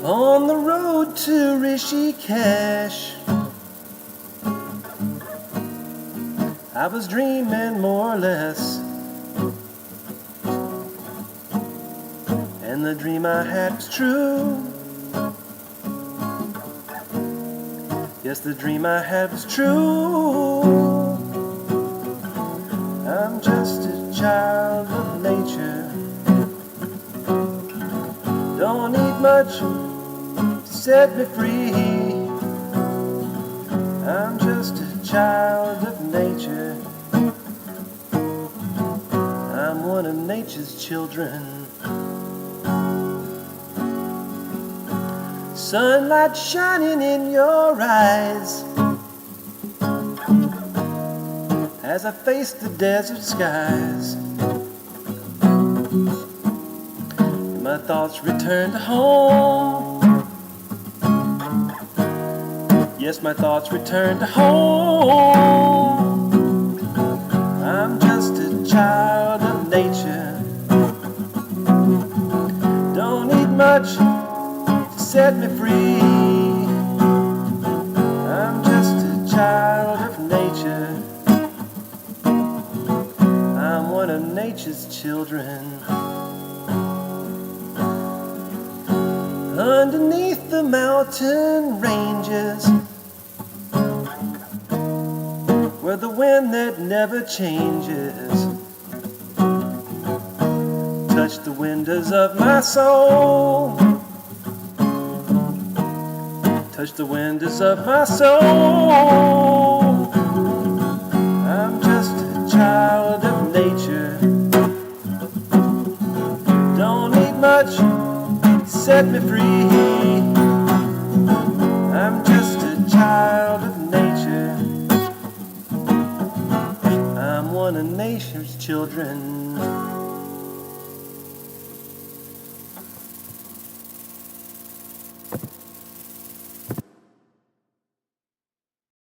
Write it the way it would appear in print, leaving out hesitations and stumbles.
On the road to Rishikesh, I was dreaming more or less, and the dream I had was true. Yes, the dream I had was true. I'm just a child of nature, don't need much to set me free. I'm just a child of nature, I'm one of nature's children. Sunlight shining in your eyes as I face the desert skies. My thoughts return to home. Yes, my thoughts return to home. I'm just a child of nature, don't need much to set me free. I'm just a child of nature, I'm one of nature's children. Underneath the mountain ranges, where the wind that never changes touch the windows of my soul, touch the windows of my soul. I'm just a child of nature, don't need much to set me free. I'm just a child of nature, I'm one of nature's children.